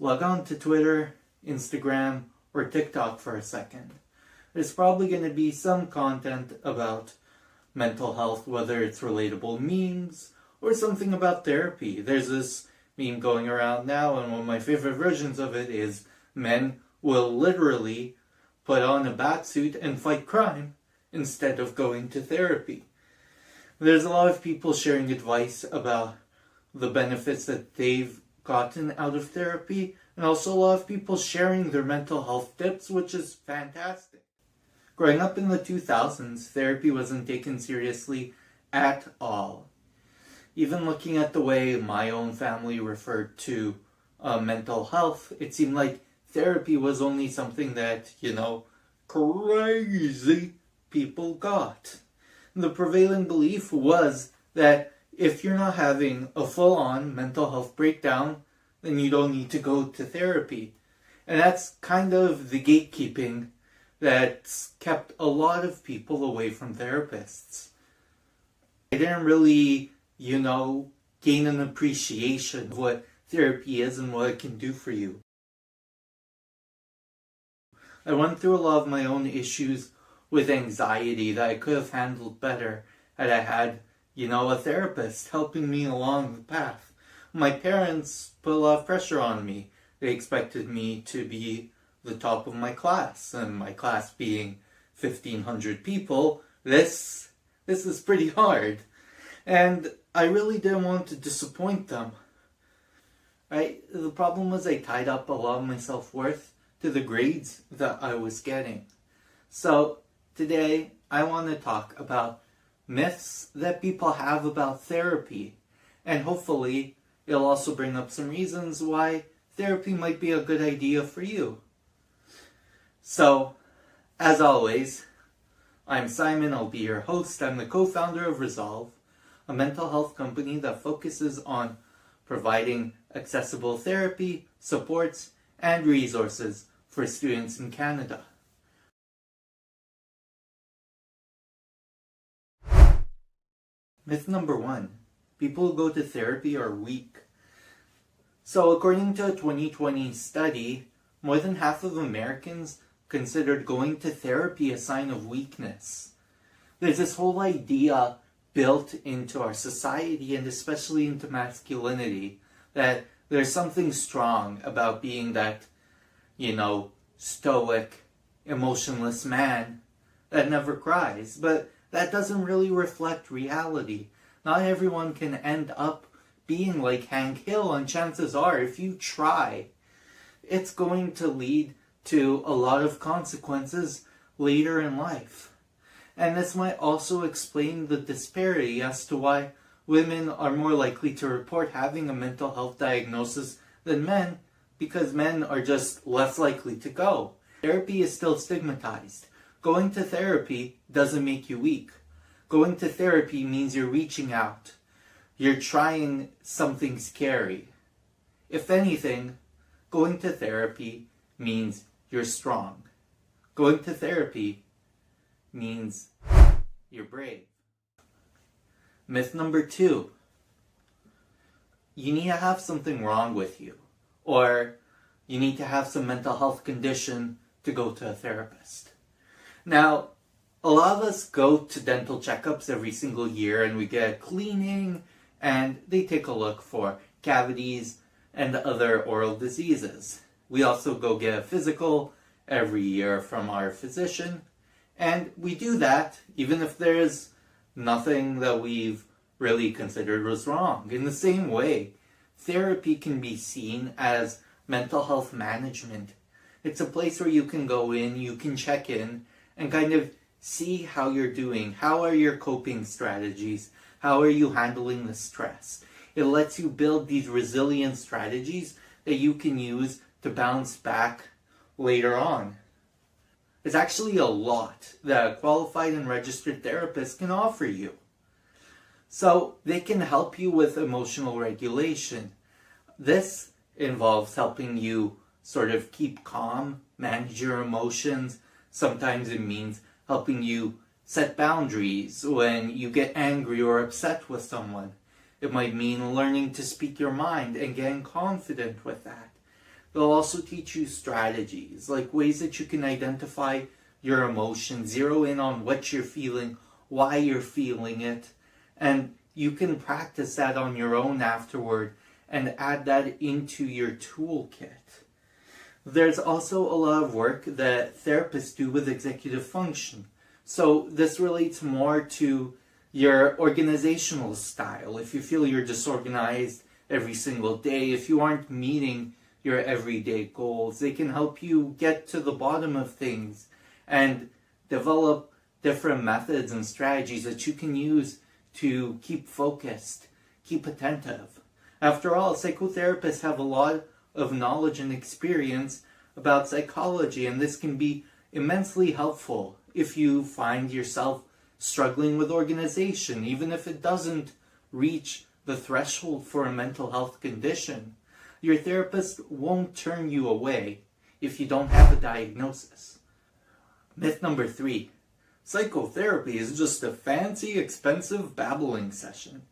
log on to Twitter, Instagram, or TikTok for a second. There's probably going to be some content about mental health, whether it's relatable memes or something about therapy. There's this meme going around now, and one of my favorite versions of it is men will literally put on a batsuit and fight crime instead of going to therapy. There's a lot of people sharing advice about the benefits that they've gotten out of therapy, and also a lot of people sharing their mental health tips, which is fantastic. Growing up in the 2000s, therapy wasn't taken seriously at all. Even looking at the way my own family referred to mental health, it seemed like therapy was only something that, crazy people got. The prevailing belief was that if you're not having a full-on mental health breakdown, then you don't need to go to therapy. And that's kind of the gatekeeping that's kept a lot of people away from therapists. I didn't really, gain an appreciation of what therapy is and what it can do for you. I went through a lot of my own issues with anxiety that I could have handled better had I had, a therapist helping me along the path. My parents put a lot of pressure on me. They expected me to be the top of my class, and my class being 1,500 people, this is pretty hard. And I really didn't want to disappoint them. Right? The problem was I tied up a lot of my self-worth to the grades that I was getting. So today I want to talk about myths that people have about therapy, and hopefully it'll also bring up some reasons why therapy might be a good idea for you. So, as always, I'm Simon, I'll be your host. I'm the co-founder of Resolve, a mental health company that focuses on providing accessible therapy, supports, and resources for students in Canada. Myth number 1. People who go to therapy are weak. So according to a 2020 study, more than half of Americans considered going to therapy a sign of weakness. There's this whole idea built into our society, and especially into masculinity, that there's something strong about being that, stoic, emotionless man that never cries. But that doesn't really reflect reality. Not everyone can end up being like Hank Hill, and chances are, if you try, it's going to lead to a lot of consequences later in life. And this might also explain the disparity as to why women are more likely to report having a mental health diagnosis than men, because men are just less likely to go. Therapy is still stigmatized. Going to therapy doesn't make you weak. Going to therapy means you're reaching out. You're trying something scary. If anything, going to therapy means you're strong. Going to therapy means you're brave. Myth number 2. You need to have something wrong with you, or you need to have some mental health condition to go to a therapist. Now, a lot of us go to dental checkups every single year, and we get cleaning, and they take a look for cavities and other oral diseases. We also go get a physical every year from our physician, and we do that even if there's nothing that we've really considered was wrong. In the same way, therapy can be seen as mental health management. It's a place where you can go in, you can check in, and kind of see how you're doing. How are your coping strategies? How are you handling the stress? It lets you build these resilient strategies that you can use to bounce back later on. There's actually a lot that a qualified and registered therapist can offer you. So they can help you with emotional regulation. This involves helping you sort of keep calm, manage your emotions. Sometimes it means helping you set boundaries when you get angry or upset with someone. It might mean learning to speak your mind and getting confident with that. They'll also teach you strategies, like ways that you can identify your emotions, zero in on what you're feeling, why you're feeling it, and you can practice that on your own afterward and add that into your toolkit. There's also a lot of work that therapists do with executive function. So this relates more to your organizational style. If you feel you're disorganized every single day, if you aren't meeting your everyday goals, they can help you get to the bottom of things and develop different methods and strategies that you can use to keep focused, keep attentive. After all, psychotherapists have a lot of knowledge and experience about psychology, and this can be immensely helpful if you find yourself struggling with organization, even if it doesn't reach the threshold for a mental health condition. Your therapist won't turn you away if you don't have a diagnosis. Myth number 3. Psychotherapy is just a fancy, expensive babbling session.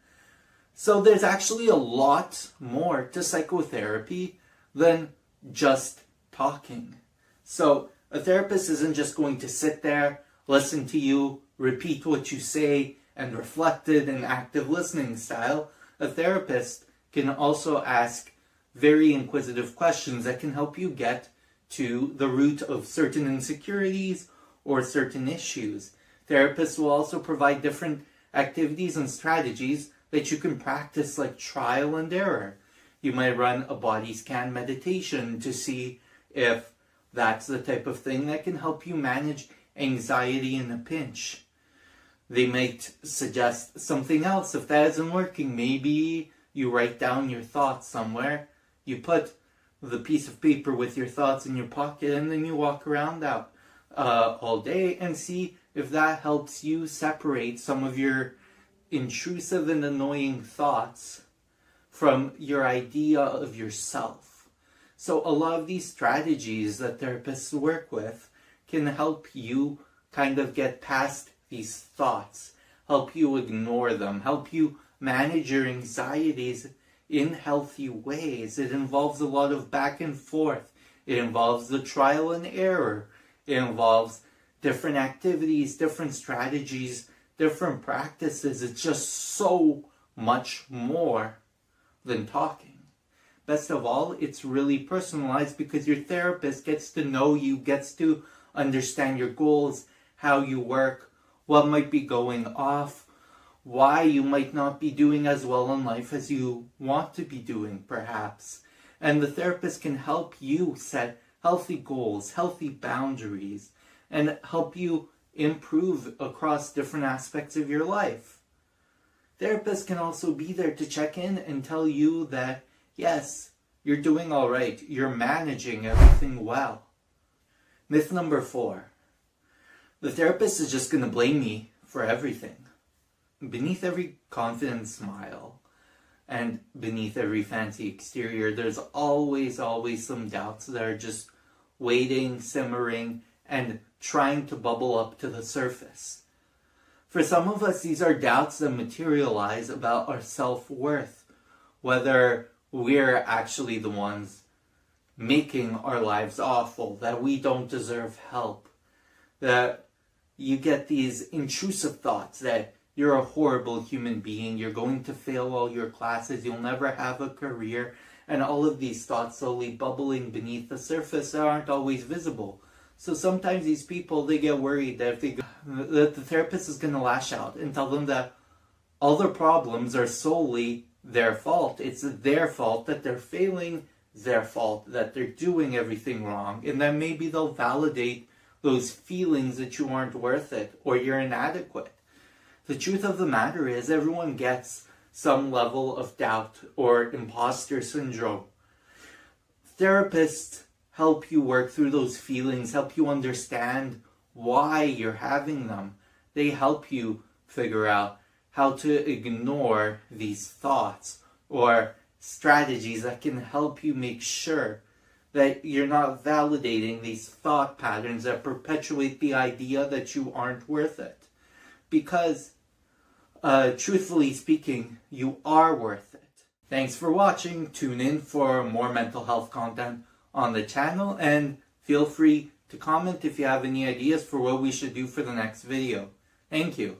So there's actually a lot more to psychotherapy than just talking. So a therapist isn't just going to sit there, listen to you, repeat what you say, and reflect it in active listening style. A therapist can also ask very inquisitive questions that can help you get to the root of certain insecurities or certain issues. Therapists will also provide different activities and strategies that you can practice, like trial and error. You might run a body scan meditation to see if that's the type of thing that can help you manage anxiety in a pinch. They might suggest something else. If that isn't working, maybe you write down your thoughts somewhere. You put the piece of paper with your thoughts in your pocket, and then you walk around out all day and see if that helps you separate some of your intrusive and annoying thoughts from your idea of yourself. So a lot of these strategies that therapists work with can help you kind of get past these thoughts, help you ignore them, help you manage your anxieties in healthy ways. It involves a lot of back and forth. It involves the trial and error. It involves different activities, different strategies, different practices. It's just so much more than talking. Best of all, it's really personalized because your therapist gets to know you, gets to understand your goals, how you work, what might be going off, why you might not be doing as well in life as you want to be doing, perhaps. And the therapist can help you set healthy goals, healthy boundaries, and help you improve across different aspects of your life. Therapists can also be there to check in and tell you that, yes, you're doing all right, you're managing everything well. Myth number 4. The therapist is just going to blame me for everything. Beneath every confident smile and beneath every fancy exterior, there's always some doubts that are just waiting, simmering, and trying to bubble up to the surface. For some of us, these are doubts that materialize about our self-worth, whether we're actually the ones making our lives awful, that we don't deserve help, that you get these intrusive thoughts that you're a horrible human being, you're going to fail all your classes, you'll never have a career, and all of these thoughts slowly bubbling beneath the surface that aren't always visible. So sometimes these people, they get worried that that the therapist is going to lash out and tell them that all their problems are solely their fault. It's their fault that they're failing, their fault that they're doing everything wrong, and then maybe they'll validate those feelings that you aren't worth it or you're inadequate. The truth of the matter is everyone gets some level of doubt or imposter syndrome. Therapists help you work through those feelings, help you understand why you're having them. They help you figure out how to ignore these thoughts or strategies that can help you make sure that you're not validating these thought patterns that perpetuate the idea that you aren't worth it. Because, truthfully speaking, you are worth it. Thanks for watching. Tune in for more mental health content on the channel, and feel free to comment if you have any ideas for what we should do for the next video. Thank you.